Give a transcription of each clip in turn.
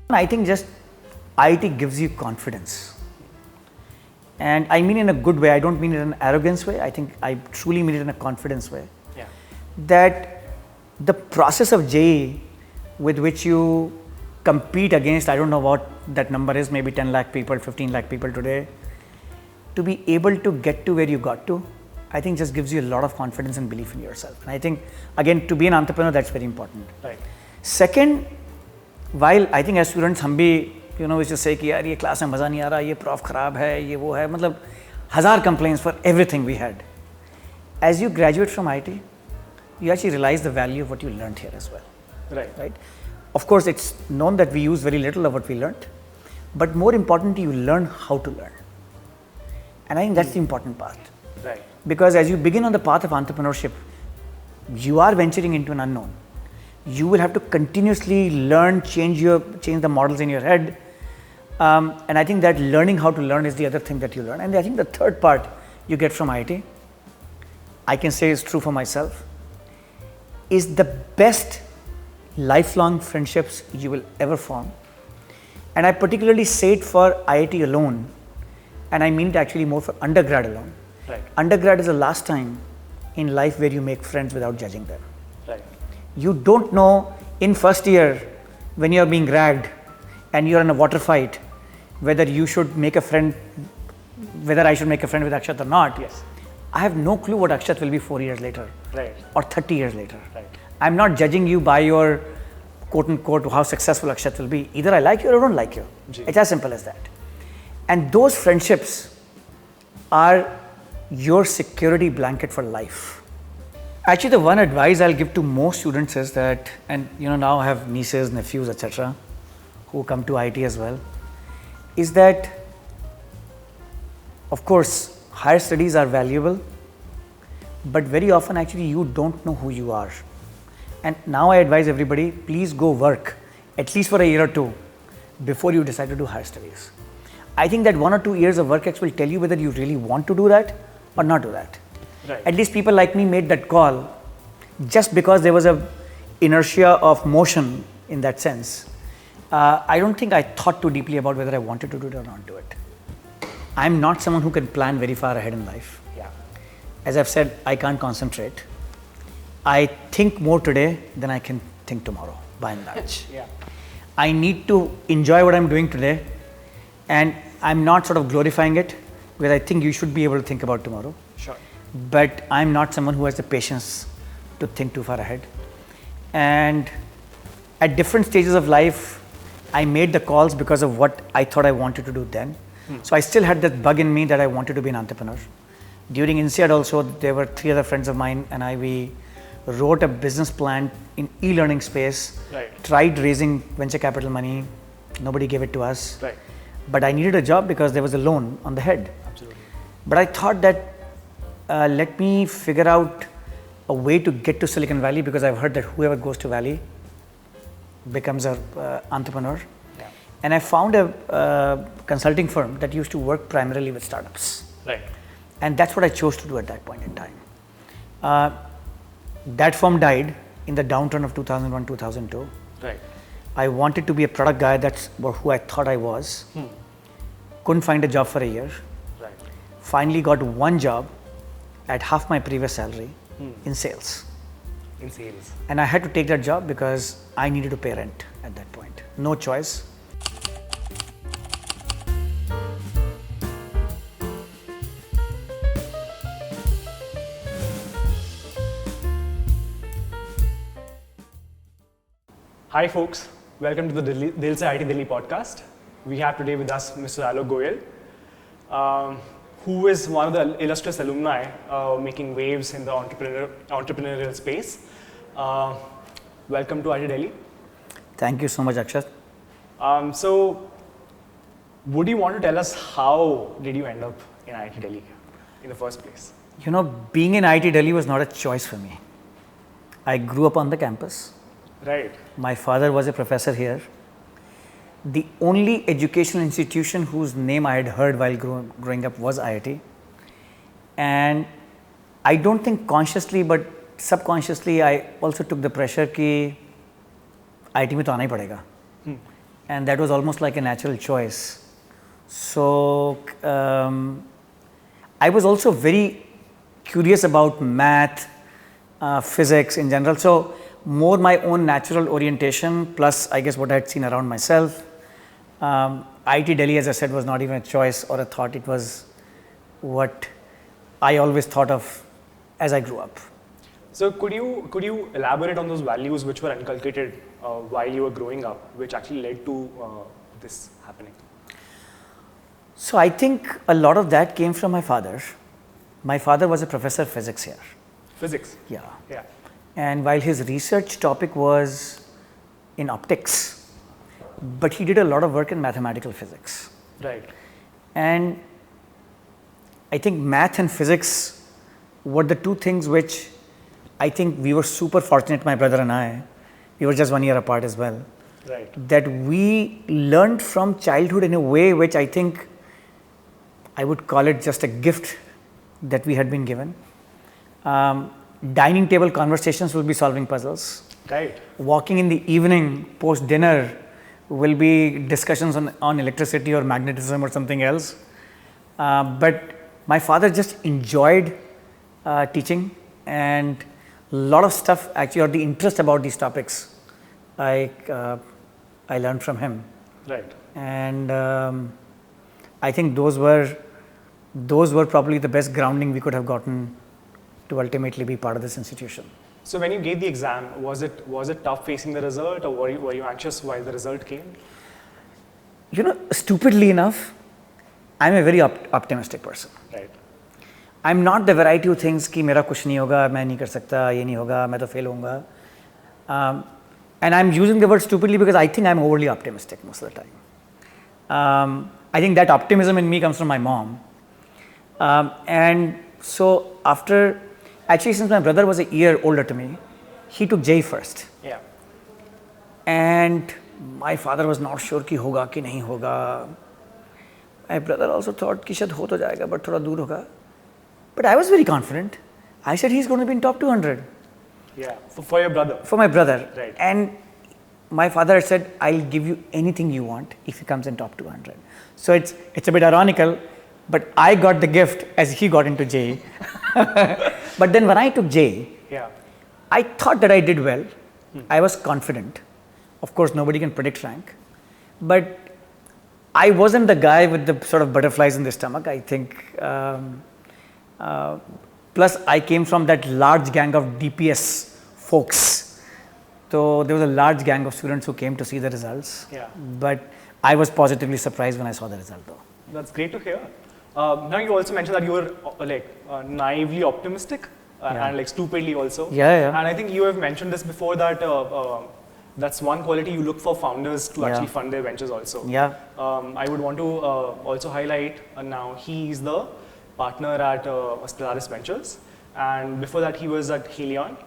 I think just IIT gives you confidence. And I mean in a good way. I don't mean it in an arrogance way. I think I truly mean it in a confidence way. Yeah. That the process of JEE with which you compete against, I don't know what that number is, maybe 10 lakh people, 15 lakh people today, to be able to get to where you got to, I think just gives you a lot of confidence and belief in yourself. And I think, again, to be an entrepreneur, that's very important. Right. Second, while I think as students, हम भी, we just say कि यार ये class में मज़ा नहीं आ रहा, ये prof खराब है, ये वो है, मतलब हजार complaints for everything we had. As you graduate from IIT, you actually realize the value of what you learned here as well. Right. Of course, it's known that we use very little of what we learned, but more importantly, you learn how to learn. And I think that's the important part. Right. Because as you begin on the path of entrepreneurship, you are venturing into an unknown. You will have to continuously learn, change the models in your head. And I think that learning how to learn is the other thing that you learn. And I think the third part you get from IIT, I can say is true for myself, is the best lifelong friendships you will ever form. And I particularly say it for IIT alone, and I mean it actually more for undergrad alone. Right. Undergrad is the last time in life where you make friends without judging them. Right. You don't know in first year when you are being ragged and you are in a water fight whether you should make a friend, whether I should make a friend with Akshat or not. Yes. I have no clue what Akshat will be 4 years later. Right. Or 30 years later. Right. I'm not judging you by your quote unquote how successful Akshat will be. Either I like you or I don't like you. It's as simple as that. And those friendships are your security blanket for life. Actually, the one advice I'll give to most students is that, and now I have nieces, nephews, etc., who come to IIT as well, is that, of course, higher studies are valuable, but very often actually you don't know who you are. And now I advise everybody, please go work at least for a year or two before you decide to do higher studies. I think that 1 or 2 years of work will tell you whether you really want to do that or not do that. Right. At least people like me made that call just because there was a inertia of motion in that sense. I don't think I thought too deeply about whether I wanted to do it or not do it. I'm not someone who can plan very far ahead in life. Yeah. As I've said, I can't concentrate. I think more today than I can think tomorrow, by and large. Yeah. I need to enjoy what I'm doing today, and I'm not sort of glorifying it, because I think you should be able to think about tomorrow. Sure. But I'm not someone who has the patience to think too far ahead. And at different stages of life, I made the calls because of what I thought I wanted to do then. So I still had that bug in me that I wanted to be an entrepreneur. During INSEAD also, there were 3 other friends of mine and we wrote a business plan in e-learning space, Right. tried raising venture capital money, nobody gave it to us. Right. But I needed a job because there was a loan on the head. Absolutely. But I thought that let me figure out a way to get to Silicon Valley, because I've heard that whoever goes to Valley becomes an entrepreneur. Yeah. And I found a consulting firm that used to work primarily with startups. Right. And that's what I chose to do at that point in time. That firm died in the downturn of 2001, 2002. Right. I wanted to be a product guy, that's who I thought I was. Couldn't find a job for a year. Right. Finally got one job at half my previous salary in sales. In sales. And I had to take that job because I needed to pay rent at that point. No choice. Hi folks, welcome to the IIT Delhi podcast. We have today with us Mr. Alok Goyal, who is one of the illustrious alumni making waves in the entrepreneurial space. Welcome to IIT Delhi. Thank you so much, Akshat. So, would you want to tell us how did you end up in IIT Delhi in the first place? Being in IIT Delhi was not a choice for me. I grew up on the campus. Right. My father was a professor here. The only educational institution whose name I had heard while growing up was IIT. And I don't think consciously, but subconsciously, I also took the pressure कि IIT में तो आना ही पड़ेगा. and that was almost like a natural choice. So I was also very curious about math, physics in general. So more my own natural orientation plus I guess what I had seen around myself. IIT Delhi, as I said, was not even a choice or a thought. It was what I always thought of as I grew up. So could you elaborate on those values which were inculcated while you were growing up, which actually led to this happening? So I think a lot of that came from my father. My father was a professor of physics here. Physics? Yeah. Yeah. And while his research topic was in optics, but he did a lot of work in mathematical physics. Right. And I think math and physics were the two things which I think we were super fortunate, my brother and I. We were just 1 year apart as well. Right. That we learned from childhood in a way which I think I would call it just a gift that we had been given. Dining table conversations will be solving puzzles. Right. Walking in the evening post dinner will be discussions on electricity or magnetism or something else. But my father just enjoyed teaching, and a lot of stuff actually, or the interest about these topics, I learned from him. Right. And I think those were probably the best grounding we could have gotten to ultimately be part of this institution. So when you gave the exam, was it tough facing the result, or were you anxious while the result came? You know, stupidly enough, I'm a very optimistic person. Right. I'm not the variety who thinks कि मेरा कुछ नहीं होगा, मैं नहीं कर सकता, ये नहीं होगा, मैं तो fail होऊंगा. And I'm using the word stupidly because I think I'm overly optimistic most of the time. I think that optimism in me comes from my mom. And so actually since my brother was a year older to me, he took JEE first. Yeah. And my father was not sure कि होगा कि नहीं होगा. My brother also thought कि शायद हो तो जाएगा, but थोड़ा दूर होगा. But I was very confident. I said he's going to be in top 200. Yeah, for your brother. For my brother. Right. And my father said, I'll give you anything you want if he comes in top 200. So it's a bit ironical, but I got the gift as he got into JEE. But then when I took JEE, yeah, I thought that I did well. I was confident. Of course, nobody can predict rank. But I wasn't the guy with the sort of butterflies in the stomach. I think plus I came from that large gang of DPS folks. So there was a large gang of students who came to see the results. Yeah. But I was positively surprised when I saw the result though. That's great to hear. Now you also mentioned that you were naively optimistic and like stupidly also. Yeah. And I think you have mentioned this before that that's one quality you look for founders to actually fund their ventures also. Yeah. I would want to also highlight now he is the partner at Stellaris Ventures, and before that he was at Helion.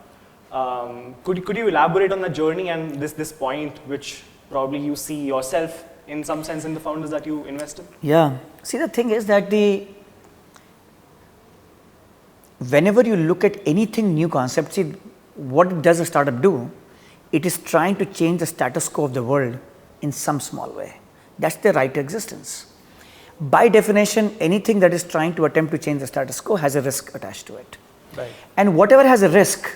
Could you elaborate on the journey and this point which probably you see yourself in some sense in the founders that you invest in? Yeah. See, the thing is that whenever you look at anything new concept, see what does a startup do? It is trying to change the status quo of the world in some small way. That's their right to existence. By definition, anything that is trying to attempt to change the status quo has a risk attached to it. Right. And whatever has a risk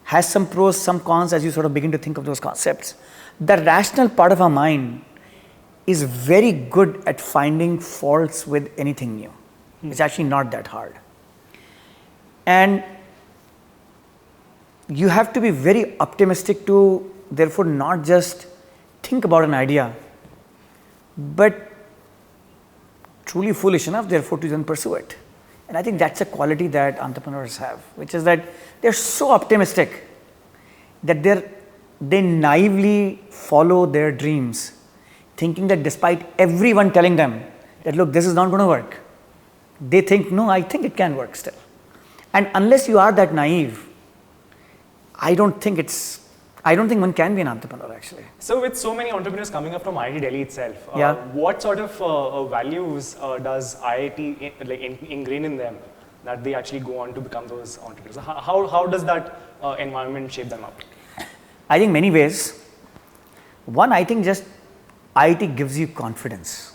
has some pros, some cons as you sort of begin to think of those concepts. The rational part of our mind is very good at finding faults with anything new. It's actually not that hard. And you have to be very optimistic to therefore not just think about an idea, but truly foolish enough therefore to then pursue it. And I think that's a quality that entrepreneurs have, which is that they're so optimistic that they naively follow their dreams, thinking that despite everyone telling them that look, this is not going to work, they think no, I think it can work still. And unless you are that naive, I don't think one can be an entrepreneur actually. So with so many entrepreneurs coming up from IIT Delhi itself, what sort of values does IIT ingrain in them that they actually go on to become those entrepreneurs? How does that environment shape them up? I think many ways. One, I think just IIT gives you confidence.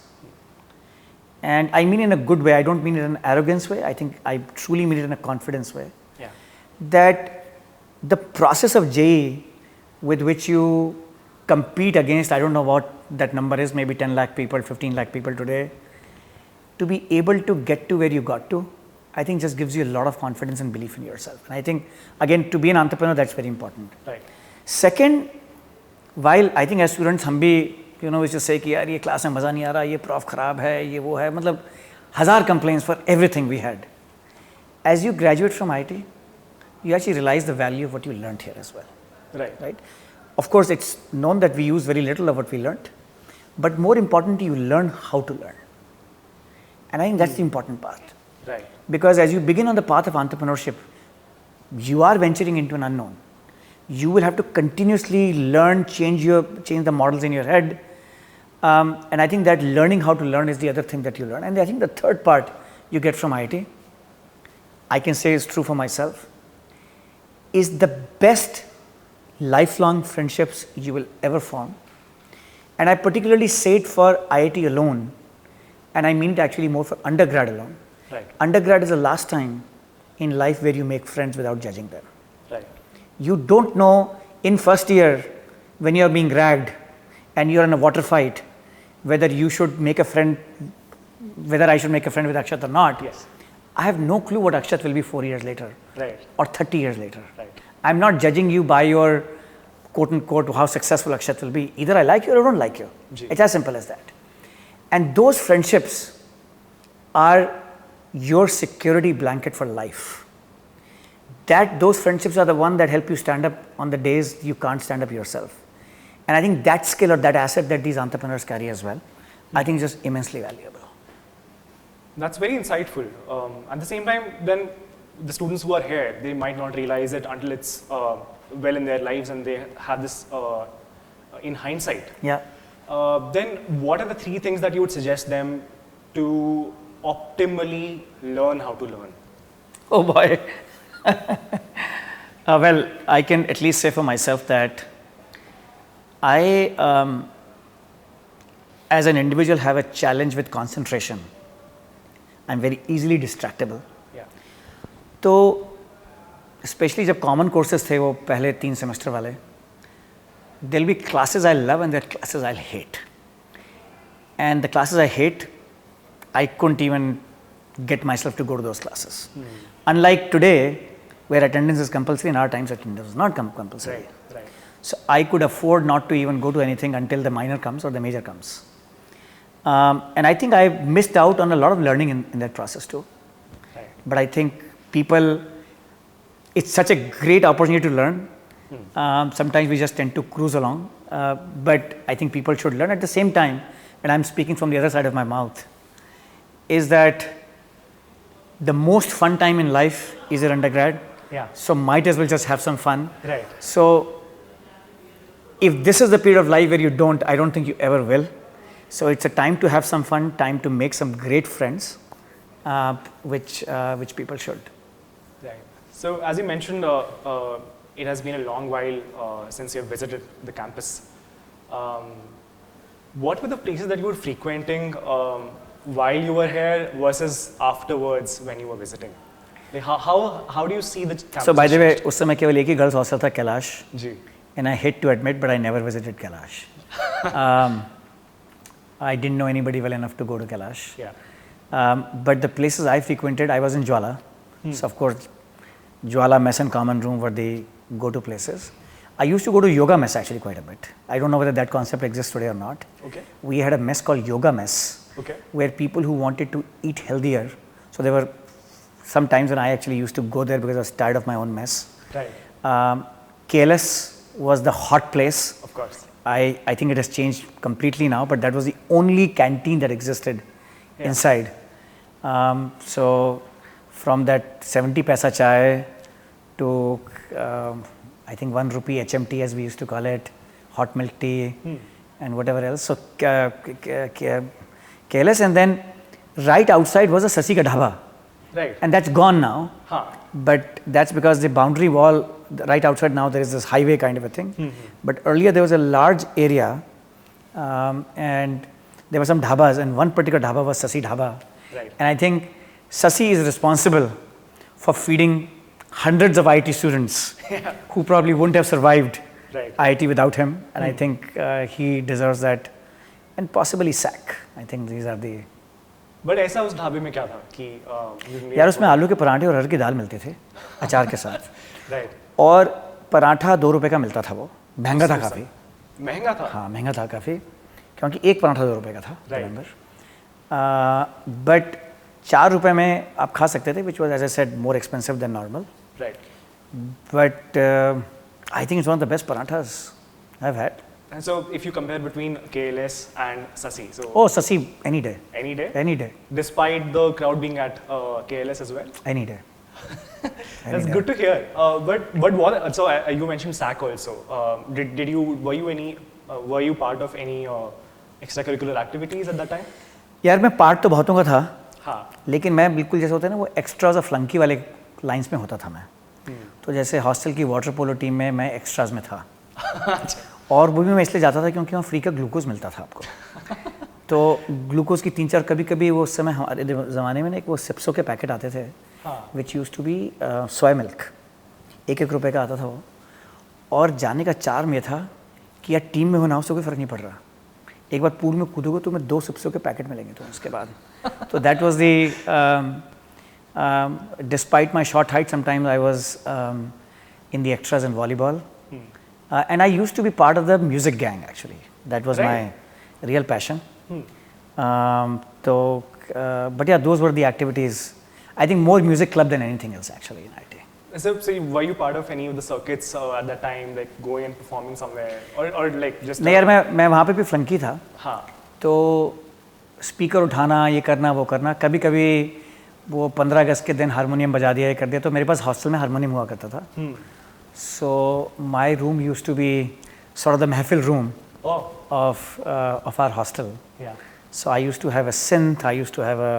And I mean in a good way, I don't mean it in an arrogance way, I think I truly mean it in a confidence way. Yeah. That the process of JEE with which you compete against, I don't know what that number is, maybe 10 lakh people, 15 lakh people today, to be able to get to where you got to, I think just gives you a lot of confidence and belief in yourself. And I think, again, to be an entrepreneur, that's very important. Right. Second, while I think as students, हम भी, we just say कि यार ये class में मज़ा नहीं आ रहा, ये prof खराब है, ये वो है, मतलब 1000 complaints for everything we had. As you graduate from IIT, you actually realize the value of what you learned here as well. Right. Of course, it's known that we use very little of what we learned, but more importantly, you learn how to learn. And I think that's the important part. Right. Because as you begin on the path of entrepreneurship, you are venturing into an unknown. You will have to continuously learn, change the models in your head. And I think that learning how to learn is the other thing that you learn. And I think the third part you get from IIT, I can say is true for myself, is the best lifelong friendships you will ever form. And I particularly say it for IIT alone, and I mean it actually more for undergrad alone. Right. Undergrad is the last time in life where you make friends without judging them. Right. You don't know in first year when you're being ragged and you're in a water fight whether you should make a friend, whether I should make a friend with Akshat or not. Yes. I have no clue what Akshat will be 4 years later. Right. Or 30 years later. Right. I'm not judging you by your quote unquote how successful Akshat will be. Either I like you or I don't like you. It's as simple as that. And those friendships are your security blanket for life. Those friendships are the one that help you stand up on the days you can't stand up yourself. And I think that skill or that asset that these entrepreneurs carry as well, I think is just immensely valuable. That's very insightful. At the same time, then the students who are here, they might not realize it until it's well in their lives and they have this in hindsight. Yeah. Then what are the 3 things that you would suggest them to optimally learn how to learn? Oh boy. Well, I can at least say for myself that I, as an individual, have a challenge with concentration. I'm very easily distractible. Yeah. तो especially जब common courses थे वो पहले 3 semester वाले, there'll be classes I love and there are classes I'll hate. And the classes I hate, I couldn't even get myself to go to those classes. Unlike today, where attendance is compulsory, in our times attendance was not compulsory. Right. So I could afford not to even go to anything until the minor comes or the major comes. And I think I missed out on a lot of learning in that process too. Right. But I think people, it's such a great opportunity to learn. Sometimes we just tend to cruise along. But I think people should learn at the same time, and I'm speaking from the other side of my mouth, is that the most fun time in life is your undergrad. Yeah. So might as well just have some fun. Right. So if this is the period of life where you don't, I don't think you ever will. So it's a time to have some fun, time to make some great friends, which people should. Right. So as you mentioned, it has been a long while since you have visited the campus. What were the places that you were frequenting while you were here versus afterwards when you were visiting? Like how do you see the campus? So by the way, उस समय केवल एक ही girls hostel था कैलाश. जी. And I hate to admit, but I never visited Kailash. I didn't know anybody well enough to go to Kailash. Yeah. But the places I frequented, I was in Jwala. So of course, Jwala mess and common room were the go-to places. I used to go to yoga mess actually quite a bit. I don't know whether that concept exists today or not. Okay. We had a mess called yoga mess, Okay. where people who wanted to eat healthier, so there were some times when I actually used to go there because I was tired of my own mess. Right. KLS was the hot place. Of course. I think it has changed completely now, but that was the only canteen that existed inside. So from that 70 paisa chai to I think 1 rupee HMT as we used to call it, hot milk tea and whatever else. So KLS, and then right outside was a Sasi ka dhaba. Right. And that's gone now. Huh. But that's because the boundary wall right outside now there is this highway kind of a thing. But earlier there was a large area and there were some dhabas, and one particular dhaba was Sasi Dhaba. Right. And I think Sasi is responsible for feeding hundreds of IT students who probably wouldn't have survived IIT without him. And I think he deserves that, and possibly sack. I think these are the. But ऐसा उस ढाबे में क्या था कि यार उसमें आलू के पराठे और अरहर की दाल मिलते थे अचार के साथ. राइट. और पराठा 2 रुपए का मिलता था, वो महंगा था काफ़ी. महंगा था? हाँ महंगा था काफ़ी, क्योंकि एक पराठा 2 रुपए का था. बट 4 रुपए में आप खा सकते थे, which was as I said more expensive than normal. Right. But I think it's one of the best parathas I have had. And so, if you compare between KLS and Sasi, so Sasi any day. Any day. Any day. Despite the crowd being at KLS as well. Any day. That's good to hear. But what? So you mentioned SAC also. Did you were you part of any extracurricular activities at that time? यार मैं part तो बहुतों का था. हाँ. लेकिन मैं बिल्कुल जैसे होता है ना वो एक्स्ट्राज और फ्लंकी वाले लाइंस में होता था मैं. तो जैसे हॉस्टल की वाटर पोलो टीम में मैं एक्स्ट्राज में था. और वो भी मैं इसलिए जाता था क्योंकि वहाँ फ्री का ग्लूकोज मिलता था आपको. तो ग्लूकोज की 3-4 कभी वो उस समय हमारे ज़माने में ना एक वो सिप्सो के पैकेट आते थे, which used to be soya milk. 1-1 रुपए का आता था वो. और जाने का चार्म ये था कि यार टीम में हो ना हो तो कोई फ़र्क नहीं पड़ रहा. एक बार पूल में कूदोगे तो मैं 2 सिप्सो के पैकेट मिलेंगे तो उसके बाद. तो that was the despite my short height sometimes I was in the extras in volleyball. And I used to be part of the music gang actually. That was my real passion. But yeah, those were the activities. I think more music club than anything else actually in IT. So were you part of any of the circuits at that time, like going and performing somewhere, or like just? नहीं यार मैं वहाँ पे भी फ्लंकी था. हाँ. तो speaker उठाना, ये करना, वो करना. कभी वो 15 अगस्त के दिन हारमोनियम बजा दिया, ये कर दिया. तो मेरे पास हॉस्टल में हारमोनियम हुआ करता था. So my room used to be sort of the महफिल room of our hostel. Yeah. So I used to have a synth, I used to have a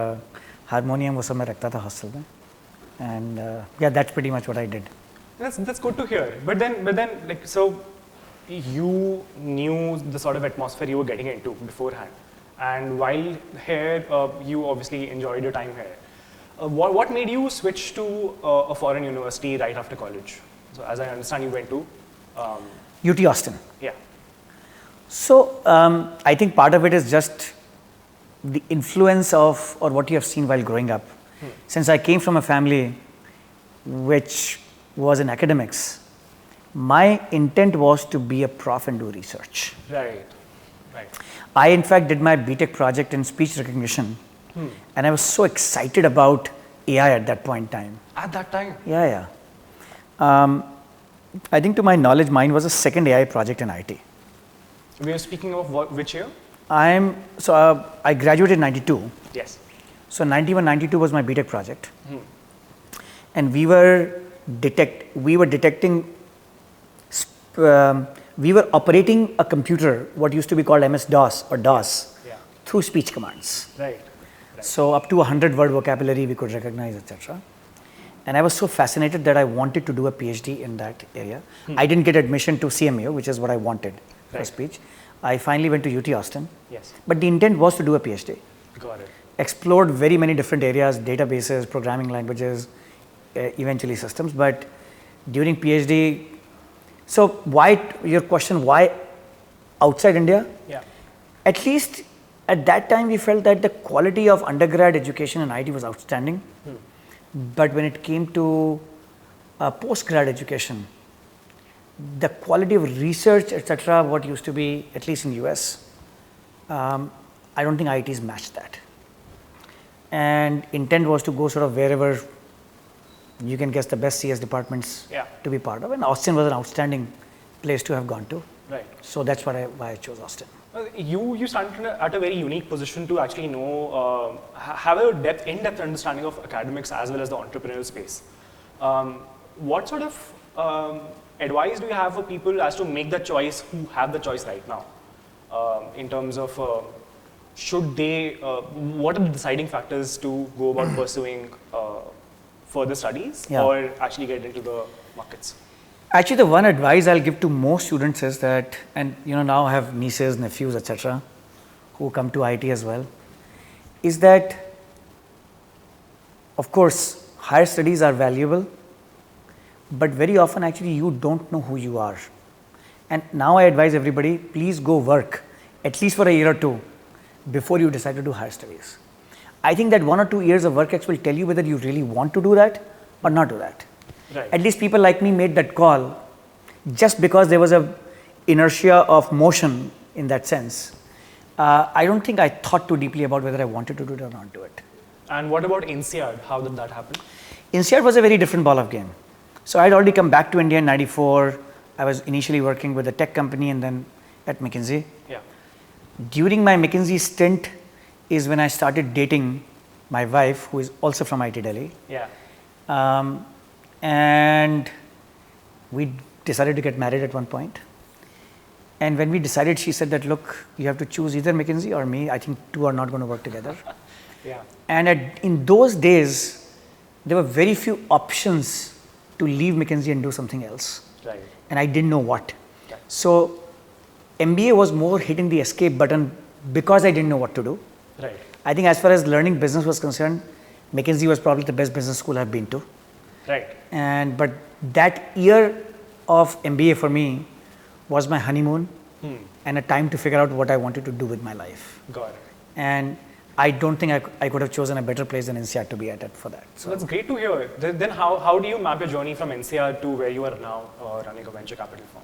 harmonium, वो सब मैं रखता था hostel में. And yeah, that's pretty much what I did. That's good to hear. But then like so, you knew the sort of atmosphere you were getting into beforehand, and while here, you obviously enjoyed your time here. What made you switch to a foreign university right after college? So as I understand, you went to UT Austin. Yeah. So I think part of it is just the influence of or what you have seen while growing up. Since I came from a family which was in academics, my intent was to be a prof and do research. Right. Right. I in fact did my BTech project in speech recognition, and I was so excited about AI at that point in time. At that time? Yeah. I think to my knowledge, mine was a second AI project in IT. We are speaking of which year? I graduated in 92. Yes. So 91, 92 was my BTech project. And we were detecting, we were operating a computer, what used to be called MS-DOS or DOS, through speech commands. Right. So up to 100 word vocabulary we could recognize, etc. And I was so fascinated that I wanted to do a PhD in that area. I didn't get admission to CMU, which is what I wanted for speech. I finally went to UT Austin. Yes. But the intent was to do a PhD. Got it. Explored very many different areas, databases, programming languages, eventually systems. But during PhD, so why, your question, why outside India? Yeah. At least at that time, we felt that the quality of undergrad education in IT was outstanding. But when it came to post-grad education, the quality of research, etc., what used to be, at least in US, I don't think IITs matched that. And intent was to go sort of wherever you can guess the best CS departments to be part of. And Austin was an outstanding place to have gone to. Right. So that's why I chose Austin. You started at a very unique position to actually know, have a in-depth understanding of academics as well as the entrepreneurial space. What sort of advice do you have for people as to make the choice who have the choice right now? In terms of should they, what are the deciding factors to go about pursuing further studies or actually get into the markets? Actually, the one advice I'll give to most students is that, and now I have nieces, nephews, etc., who come to IIT as well, is that, of course, higher studies are valuable, but very often actually you don't know who you are. And now I advise everybody, please go work at least for a year or two before you decide to do higher studies. I think that 1 or 2 years of work X will tell you whether you really want to do that or not do that. Right. At least people like me made that call just because there was a inertia of motion in that sense. I don't think I thought too deeply about whether I wanted to do it or not do it. And what about INSEAD? How did that happen? INSEAD was a very different ball of game. So I'd already come back to India in '94. I was initially working with a tech company and then at McKinsey. Yeah. During my McKinsey stint is when I started dating my wife, who is also from IIT Delhi. Yeah. And we decided to get married at one point. And when we decided, she said that, look, you have to choose either McKinsey or me. I think two are not going to work together. Yeah. And in those days, there were very few options to leave McKinsey and do something else. Right. And I didn't know what. Right. So MBA was more hitting the escape button because I didn't know what to do. Right. I think as far as learning business was concerned, McKinsey was probably the best business school I've been to. Right. But that year of MBA for me was my honeymoon and a time to figure out what I wanted to do with my life. Got it. And I don't think I could have chosen a better place than INSEAD to be at for that. So that's great to hear. Then how do you map your journey from INSEAD to where you are now running a venture capital firm?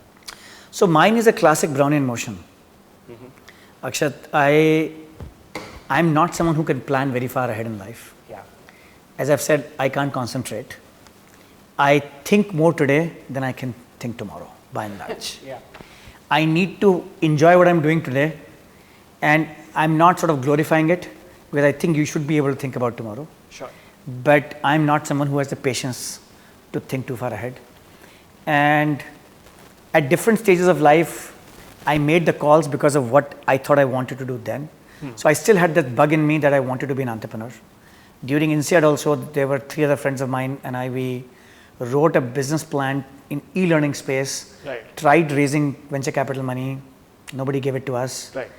So mine is a classic Brownian motion. Akshat, I'm not someone who can plan very far ahead in life. Yeah. As I've said, I can't concentrate. I think more today than I can think tomorrow, by and large. Yeah. I need to enjoy what I'm doing today, and I'm not sort of glorifying it because I think you should be able to think about tomorrow. Sure. But I'm not someone who has the patience to think too far ahead. And at different stages of life, I made the calls because of what I thought I wanted to do then. So I still had that bug in me that I wanted to be an entrepreneur. During INSEAD also, there were 3 other friends of mine and we wrote a business plan in e-learning space, Right. tried raising venture capital money, nobody gave it to us. Right.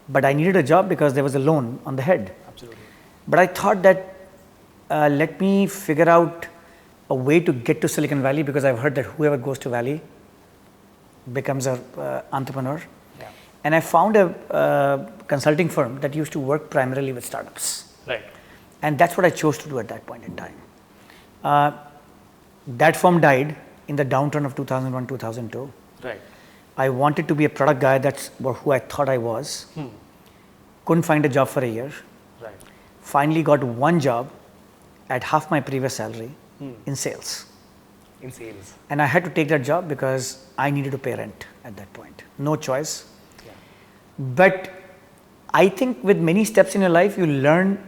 But I needed a job because there was a loan on the head. Absolutely. But I thought that let me figure out a way to get to Silicon Valley because I've heard that whoever goes to Valley becomes an entrepreneur. Yeah. And I found a consulting firm that used to work primarily with startups. Right. And that's what I chose to do at that point in time. That firm died in the downturn of 2001, 2002. Right. I wanted to be a product guy, that's who I thought I was. Couldn't find a job for a year. Right. Finally got one job at half my previous salary in sales. In sales. And I had to take that job because I needed to pay rent at that point. No choice. Yeah. But I think with many steps in your life, you learn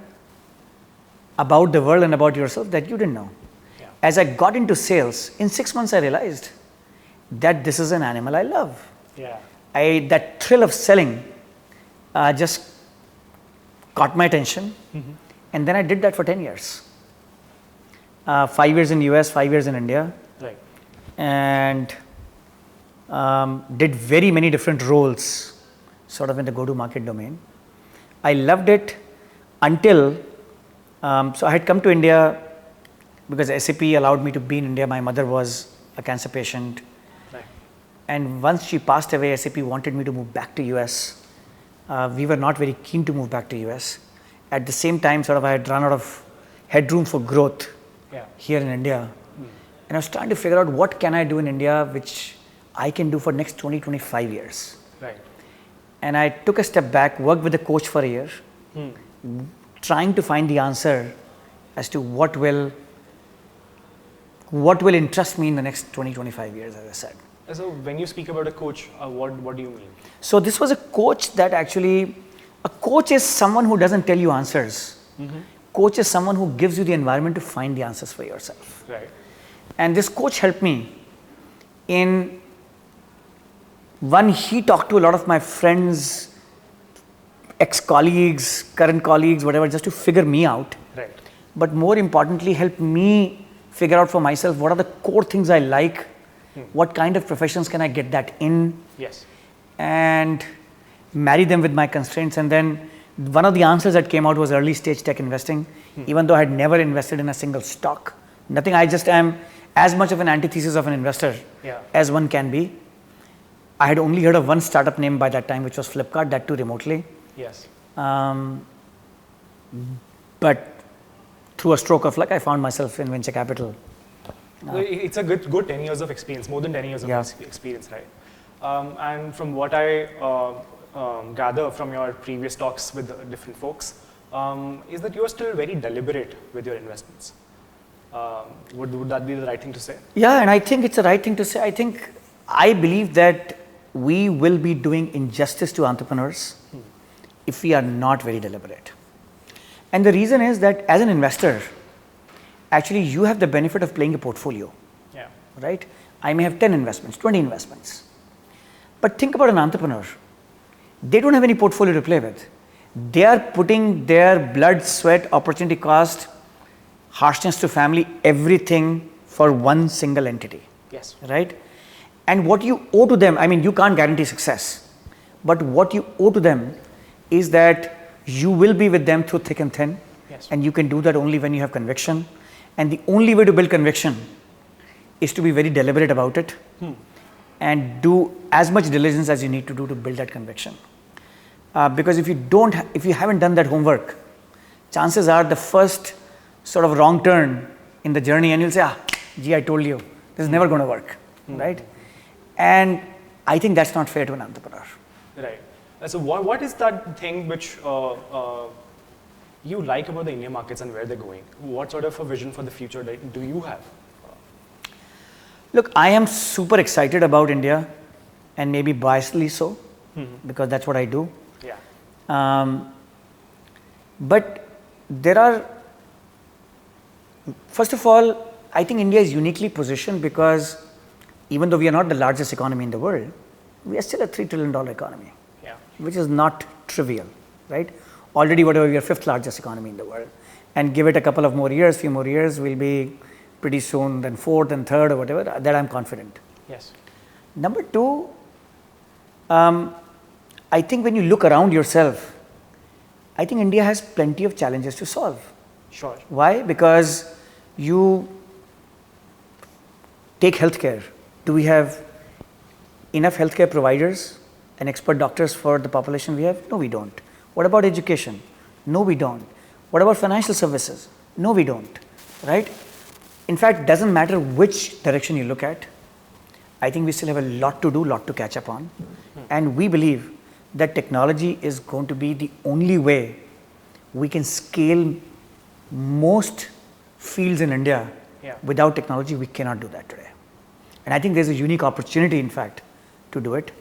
about the world and about yourself that you didn't know. Yeah. As I got into sales, in 6 months I realized that this is an animal I love. Yeah. That thrill of selling just caught my attention. And then I did that for 10 years. 5 years in US, 5 years in India. Right. And did very many different roles sort of in the go-to-market domain. I loved it until, so I had come to India because SAP allowed me to be in India. My mother was a cancer patient. Right. And once she passed away, SAP wanted me to move back to US. We were not very keen to move back to US. At the same time, sort of I had run out of headroom for growth here in India. And I was trying to figure out what can I do in India which I can do for next 20, 25 years. Right. And I took a step back, worked with a coach for a year, trying to find the answer as to what will interest me in the next 20, 25 years, as I said. So when you speak about a coach, what do you mean? So this was a coach that actually, a coach is someone who doesn't tell you answers. Coach is someone who gives you the environment to find the answers for yourself. Right. And this coach helped me in, one, he talked to a lot of my friends, ex-colleagues, current colleagues, whatever, just to figure me out. Right. But more importantly, helped me figure out for myself what are the core things I like What kind of professions can I get that in? Yes. And marry them with my constraints. And then one of the answers that came out was early stage tech investing, even though I had never invested in a single stock. Nothing. I just am as much of an antithesis of an investor as one can be. I had only heard of one startup name by that time, which was Flipkart, that too remotely. Yes. But through a stroke of luck, I found myself in venture capital. It's a good 10 years of experience, more than 10 years of experience, right? And from what I gather from your previous talks with different folks, is that you are still very deliberate with your investments. Would that be the right thing to say? Yeah, and I think it's the right thing to say. I believe that we will be doing injustice to entrepreneurs if we are not very deliberate. And the reason is that as an investor, actually you have the benefit of playing a portfolio, right? I may have 10 investments, 20 investments. But think about an entrepreneur. They don't have any portfolio to play with. They are putting their blood, sweat, opportunity cost, harshness to family, everything for one single entity. Yes. Right? And what you owe to them, I mean, you can't guarantee success, but what you owe to them is that you will be with them through thick and thin. Yes. And you can do that only when you have conviction. And the only way to build conviction is to be very deliberate about it and do as much diligence as you need to do to build that conviction. Because if you haven't done that homework, chances are the first sort of wrong turn in the journey and you'll say, gee, I told you, this is never going to work, right? And I think that's not fair to an entrepreneur. Right. So what is that thing which you like about the Indian markets and where they're going? What sort of a vision for the future do you have? Look, I am super excited about India, and maybe biasedly so, because that's what I do. Yeah. But there are, first of all, I think India is uniquely positioned because even though we are not the largest economy in the world, we are still a $3 trillion economy, which is not trivial, right? Already, whatever, we are fifth largest economy in the world. And give it a couple of more years, few more years, we'll be pretty soon then fourth and third or whatever, that I'm confident. Yes. Number two, I think when you look around yourself, I think India has plenty of challenges to solve. Sure. Why? Because you take healthcare. Do we have enough healthcare providers and expert doctors for the population we have? No, we don't. What about education? No, we don't. What about financial services? No, we don't, right? In fact, it doesn't matter which direction you look at. I think we still have a lot to do, lot to catch up on. And we believe that technology is going to be the only way we can scale most fields in India. Without technology, we cannot do that today. And I think there's a unique opportunity, in fact, to do it.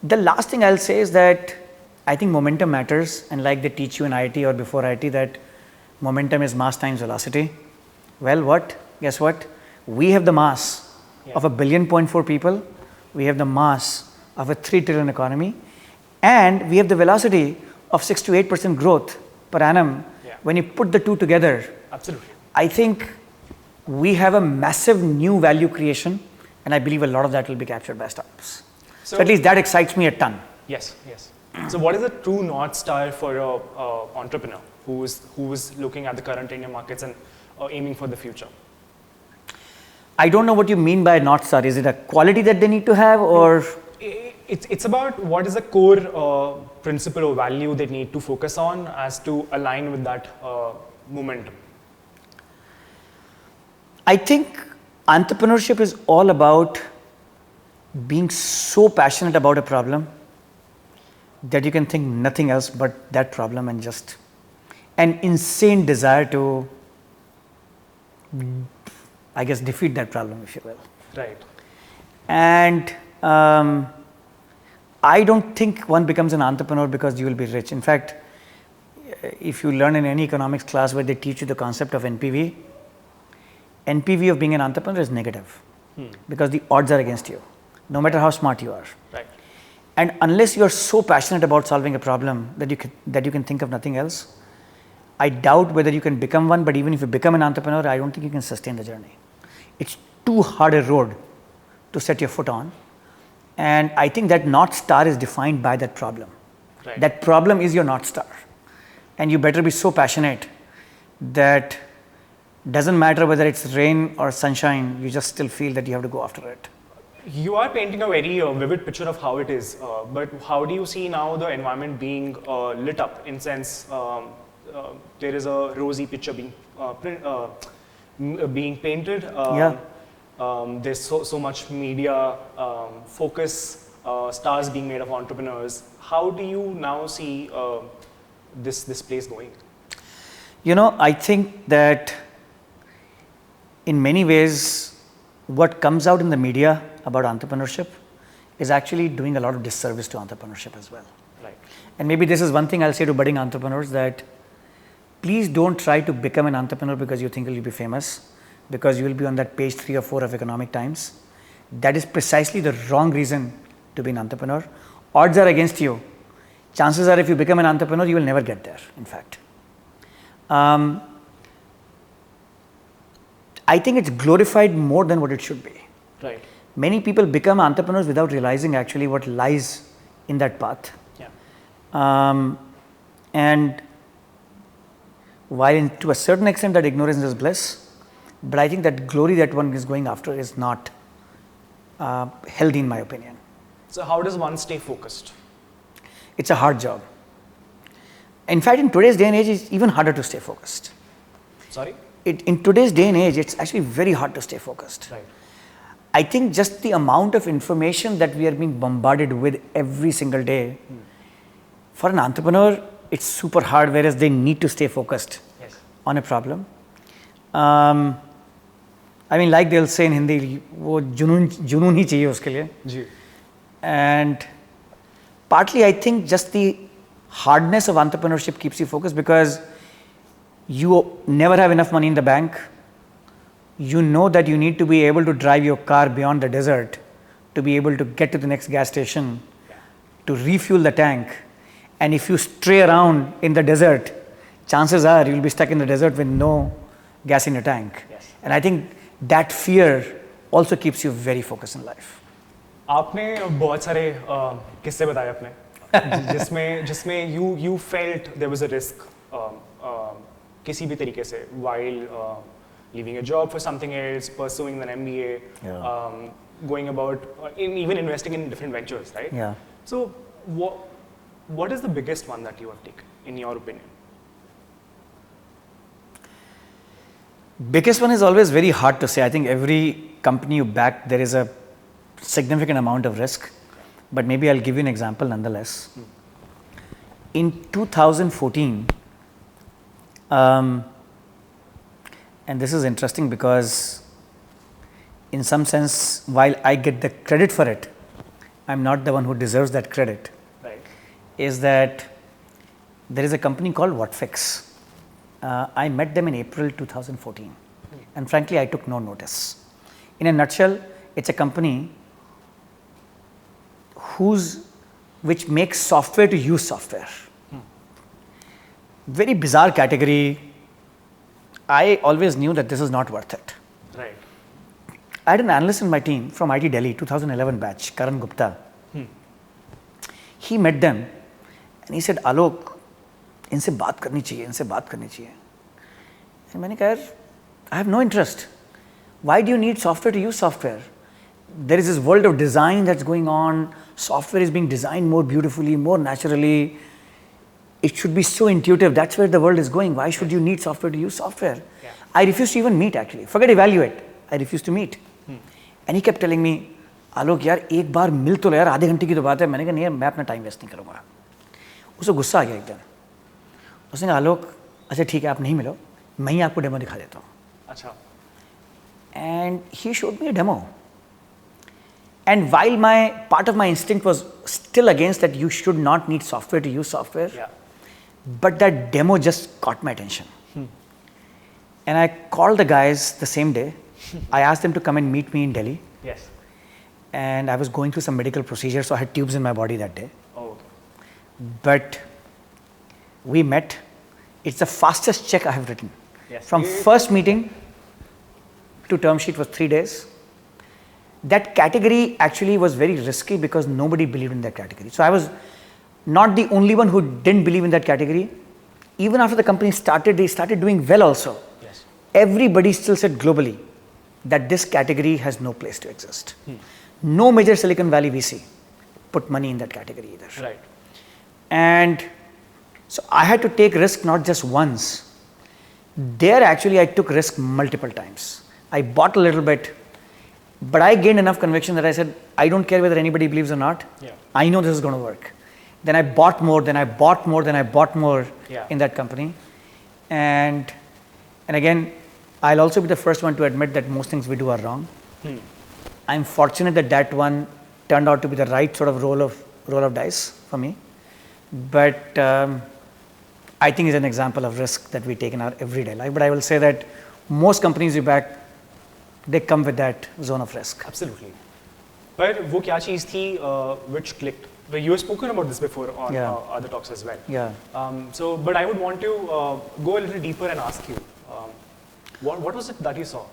The last thing I'll say is that I think momentum matters, and like they teach you in IIT or before IIT that momentum is mass times velocity. Well, guess what? We have the mass of 1.4 billion people. We have the mass of a 3 trillion economy, and we have the velocity of 6 to 8% growth per annum. When you put the two together, absolutely, I think we have a massive new value creation, and I believe a lot of that will be captured by startups. So at least that excites me a ton. Yes. So what is a true North Star for an entrepreneur who is looking at the current Indian markets and aiming for the future? I don't know what you mean by North Star. Is it a quality that they need to have, or? It's about what is the core principle or value they need to focus on as to align with that momentum. I think entrepreneurship is all about being so passionate about a problem that you can think nothing else but that problem, and just an insane desire to, I guess, defeat that problem, if you will. Right. And I don't think one becomes an entrepreneur because you will be rich. In fact, if you learn in any economics class where they teach you the concept of NPV of being an entrepreneur is negative because the odds are against you, no matter how smart you are. Right. And unless you are so passionate about solving a problem that you can think of nothing else, I doubt whether you can become one. But even if you become an entrepreneur, I don't think you can sustain the journey. It's too hard a road to set your foot on. And I think that North Star is defined by that problem. Right. That problem is your North Star. And you better be so passionate that doesn't matter whether it's rain or sunshine, you just still feel that you have to go after it. You are painting a very vivid picture of how it is, but how do you see now the environment being lit up in sense there is a rosy picture being painted. There's so much media focus, stars being made of entrepreneurs. How do you now see this place going? I think that in many ways, what comes out in the media about entrepreneurship is actually doing a lot of disservice to entrepreneurship as well. Right. And maybe this is one thing I'll say to budding entrepreneurs, that please don't try to become an entrepreneur because you think you'll be famous, because you will be on that page 3 or 4 of Economic Times. That is precisely the wrong reason to be an entrepreneur. Odds are against you. Chances are if you become an entrepreneur, you will never get there, in fact. I think it's glorified more than what it should be. Right. Many people become entrepreneurs without realizing actually what lies in that path. Yeah. And while to a certain extent that ignorance is bliss, but I think that glory that one is going after is not healthy in my opinion. So how does one stay focused? It's a hard job. In fact, in today's day and age, it's even harder to stay focused. Sorry? In today's day and age, it's actually very hard to stay focused. Right. I think just the amount of information that we are being bombarded with every single day, for an entrepreneur, it's super hard, whereas they need to stay focused on a problem. I mean, like they'll say in Hindi, वो जुनून ही चाहिए उसके लिए. जी. And partly, I think just the hardness of entrepreneurship keeps you focused because you never have enough money in the bank. You know that you need to be able to drive your car beyond the desert to be able to get to the next gas station, to refuel the tank. And if you stray around in the desert, chances are you'll be stuck in the desert with no gas in your tank. Yes. And I think that fear also keeps you very focused in life. आपने बहुत सारे किस्से बताए अपने जिसमें you felt there was a risk किसी भी तरीके से while leaving a job for something else, pursuing an MBA, going about even investing in different ventures, right? Yeah. So what is the biggest one that you have taken in your opinion? Biggest one is always very hard to say. I think every company you back, there is a significant amount of risk, but maybe I'll give you an example nonetheless. In 2014, and this is interesting because in some sense, while I get the credit for it, I'm not the one who deserves that credit. Right. Is that there is a company called WhatFix. I met them in April 2014, and frankly, I took no notice. In a nutshell, it's a company which makes software to use software. Very bizarre category. I always knew that this is not worth it. Right. I had an analyst in my team from IIT Delhi, 2011 batch, Karan Gupta. He met them and he said, Alok, इनसे बात करनी चाहिए. And मैंने कहा, I have no interest. Why do you need software to use software? There is this world of design that's going on. Software is being designed more beautifully, more naturally. It should be so intuitive. That's where the world is going. Why should you need software to use software? Yeah. I refused to even meet actually. Forget evaluate. I refused to meet. And he kept telling me, Alok यार एक बार मिल तो ले यार आधे घंटे की तो बात है. मैंने कहा नहीं मैं अपना टाइम वेस्ट नहीं करूँगा. उसको गुस्सा आ गया एक दिन. उसने कहा आलोक अच्छा ठीक है आप नहीं मिलो मैं ही आपको डेमो दिखा देता हूँ. अच्छा. And he showed me a demo. And while my part of my instinct was still against that you should not need software to use software, but that demo just caught my attention. And I called the guys the same day. I asked them to come and meet me in Delhi. Yes. And I was going through some medical procedures, so I had tubes in my body that day. Oh, okay. But we met. It's the fastest check I have written. Yes. From first meeting to term sheet was 3 days. that category actually was very risky because nobody believed in that category. So I was not the only one who didn't believe in that category. Even after the company started, they started doing well also. Yes. Everybody still said globally that this category has no place to exist. No major Silicon Valley VC put money in that category either. Right. And so I had to take risk not just once. There actually I took risk multiple times. I bought a little bit, but I gained enough conviction that I said, I don't care whether anybody believes or not. Yeah. I know this is going to work. Then I bought more, then I bought more, then I bought more in that company. And again, I'll also be the first one to admit that most things we do are wrong. I'm fortunate that that one turned out to be the right sort of roll of dice for me. But I think it's an example of risk that we take in our everyday life. But I will say that most companies you back, they come with that zone of risk. Absolutely. But वो क्या चीज़ थी which clicked? Well, you have spoken about this before on other talks as well. Yeah. But I would want to go a little deeper and ask you, what was it that you saw?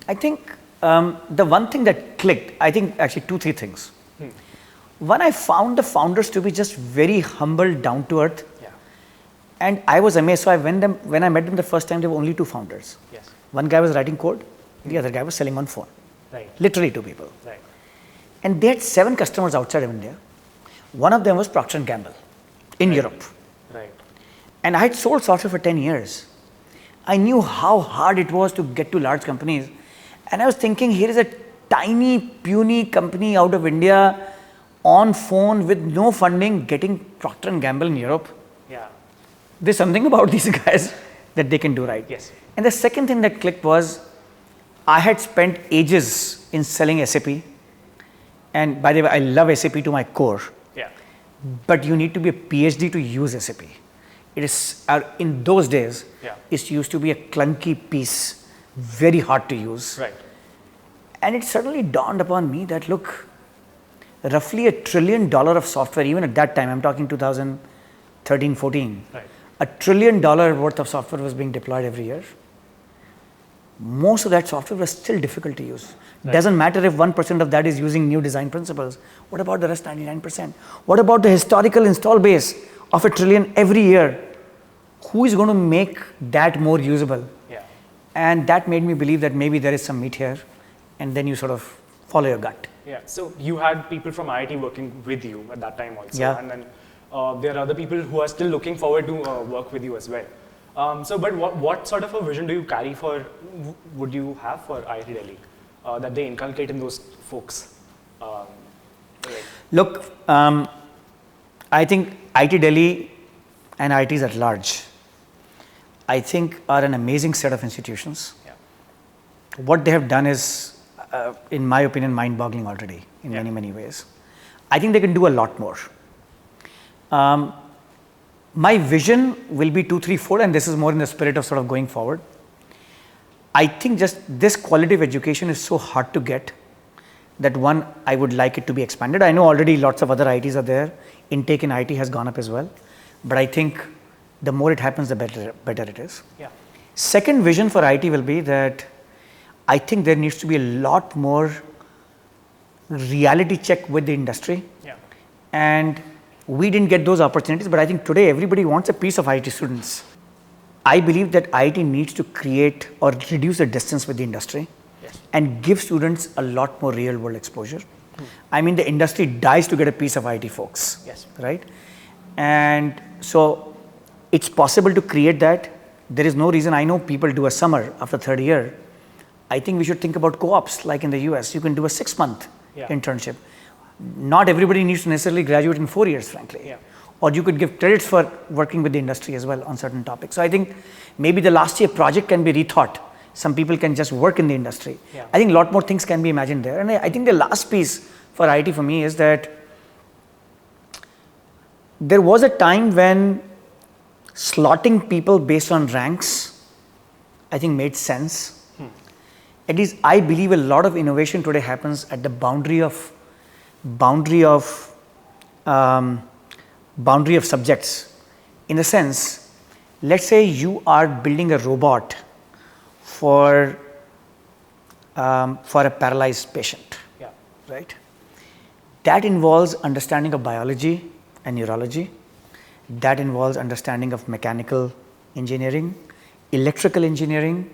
I think the one thing that clicked, I think actually 2-3 things. One, I found the founders to be just very humble, down to earth. Yeah. And I was amazed. So when I met them the first time, there were only 2 founders. Yes. One guy was writing code, the other guy was selling on phone. Right. Literally 2 people. Right. And they had 7 customers outside of India. One of them was Procter & Gamble in Europe. Right. And I had sold software for 10 years. I knew how hard it was to get to large companies. And I was thinking, here is a tiny, puny company out of India on phone with no funding getting Procter & Gamble in Europe. Yeah. There's something about these guys that they can do right. Yes. And the second thing that clicked was I had spent ages in selling SAP. And by the way, I love SAP to my core. Yeah. But you need to be a PhD to use SAP. It is, in those days, it used to be a clunky piece, very hard to use. Right. And it suddenly dawned upon me that, look, roughly $1 trillion of software, even at that time, I'm talking 2013, 14, right. $1 trillion worth of software was being deployed every year. Most of that software was still difficult to use. Right. Doesn't matter if 1% of that is using new design principles. What about the rest 99%? What about the historical install base of $1 trillion every year? Who is going to make that more usable? Yeah. And that made me believe that maybe there is some meat here, and then you sort of follow your gut. Yeah. So you had people from IIT working with you at that time also. Yeah. And then there are other people who are still looking forward to work with you as well. But what sort of a vision do you carry would you have for IIT Delhi that they inculcate in those folks? Look, I think IIT Delhi and IITs at large, I think are an amazing set of institutions. Yeah. What they have done is, in my opinion, mind-boggling already in many, many ways. I think they can do a lot more. My vision will be 2, 3, 4, and this is more in the spirit of sort of going forward. I think just this quality of education is so hard to get that one, I would like it to be expanded. I know already lots of other IITs are there. Intake in IIT has gone up as well. But I think the more it happens, the better it is. Yeah. Second vision for IIT will be that I think there needs to be a lot more reality check with the industry. Yeah. And we didn't get those opportunities, but I think today everybody wants a piece of IIT students. I believe that IIT needs to create or reduce the distance with the industry and give students a lot more real world exposure. I mean, the industry dies to get a piece of IIT folks, right? And so it's possible to create that. There is no reason. I know people do a summer after third year. I think we should think about co-ops like in the US. You can do a 6-month internship. Not everybody needs to necessarily graduate in 4 years, frankly. Yeah. Or you could give credits for working with the industry as well on certain topics. So I think maybe the last year project can be rethought. Some people can just work in the industry. Yeah. I think a lot more things can be imagined there. And I think the last piece for IIT for me is that there was a time when slotting people based on ranks, I think made sense. At least I believe a lot of innovation today happens at the boundary of subjects. In the sense, let's say you are building a robot for a paralyzed patient. Yeah. right? That involves understanding of biology and neurology. That involves understanding of mechanical engineering, electrical engineering,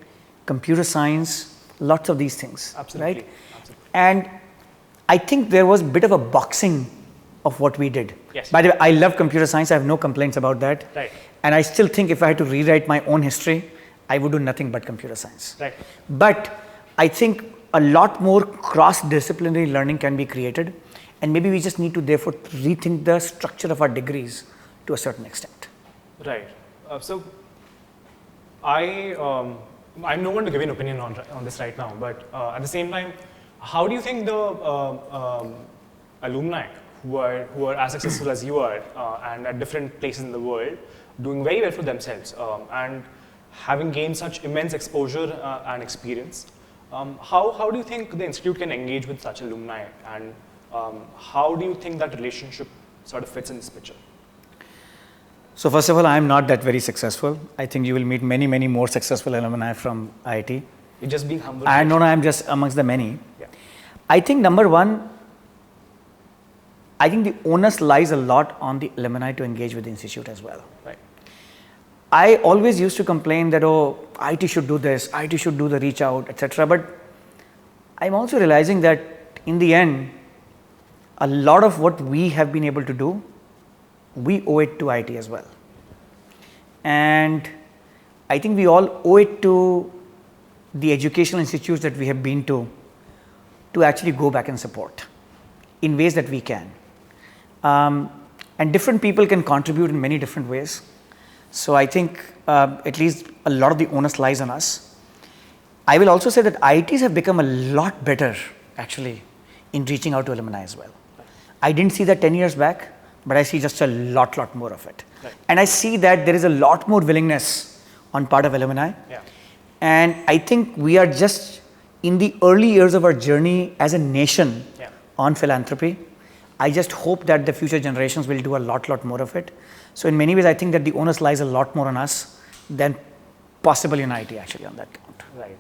computer science, lots of these things, Absolutely. right? And I think there was a bit of a boxing of what we did. Yes. By the way, I love computer science. I have no complaints about that. Right. And I still think if I had to rewrite my own history, I would do nothing but computer science. Right. But I think a lot more cross-disciplinary learning can be created, and maybe we just need to therefore rethink the structure of our degrees to a certain extent. Right. So I'm no one to give an opinion on this right now, but at the same time, how do you think the alumni who are as successful as you are and at different places in the world, doing very well for themselves and having gained such immense exposure and experience, how do you think the institute can engage with such alumni, and how do you think that relationship sort of fits in this picture? So first of all, I am not that very successful. I think you will meet many, many more successful alumni from IIT. You're just being humble. I know I'm just amongst the many. Yeah. I think number one, I think the onus lies a lot on the alumni to engage with the institute as well. Right. I always used to complain that, oh, IT should do this, IT should do the reach out, etc. But I'm also realizing that in the end, a lot of what we have been able to do, we owe it to IT as well. And I think we all owe it to the educational institutes that we have been to actually go back and support in ways that we can. And different people can contribute in many different ways. So I think at least a lot of the onus lies on us. I will also say that IITs have become a lot better actually in reaching out to alumni as well. I didn't see that 10 years back, but I see just a lot more of it. Right. And I see that there is a lot more willingness on part of alumni. Yeah. And I think we are just in the early years of our journey as a nation on philanthropy. I just hope that the future generations will do a lot more of it. So in many ways, I think that the onus lies a lot more on us than possibly in IT actually on that count. Right.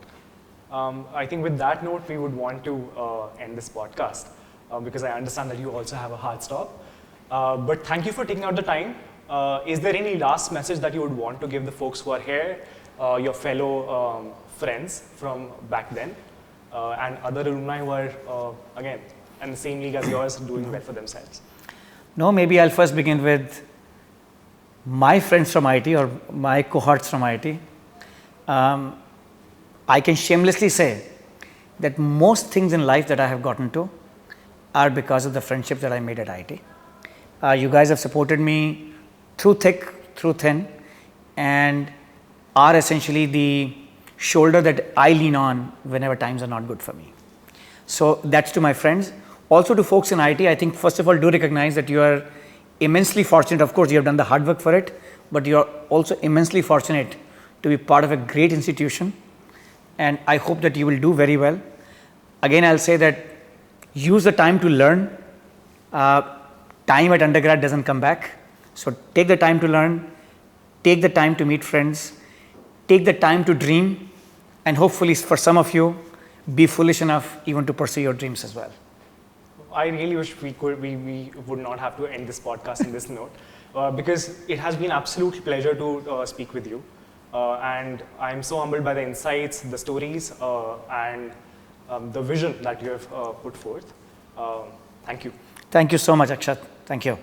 I think with that note, we would want to end this podcast because I understand that you also have a hard stop. But thank you for taking out the time. Is there any last message that you would want to give the folks who are here, your fellow friends from back then, and other alumni who are, again, in the same league as yours, doing well for themselves? No, maybe I'll first begin with my friends from IT or my cohorts from IT. I can shamelessly say that most things in life that I have gotten to are because of the friendships that I made at IT. You guys have supported me through thick, through thin, and are essentially the shoulder that I lean on whenever times are not good for me. So that's to my friends. Also to folks in IT, I think first of all, do recognize that you are immensely fortunate. Of course, you have done the hard work for it, but you are also immensely fortunate to be part of a great institution. And I hope that you will do very well. Again, I'll say that use the time to learn. Time at undergrad doesn't come back. So take the time to learn, take the time to meet friends, take the time to dream, and hopefully for some of you, be foolish enough even to pursue your dreams as well. I really wish we would not have to end this podcast in this note, because it has been absolute pleasure to speak with you. And I'm so humbled by the insights, the stories, and the vision that you have put forth. Thank you. Thank you so much, Akshat. Thank you.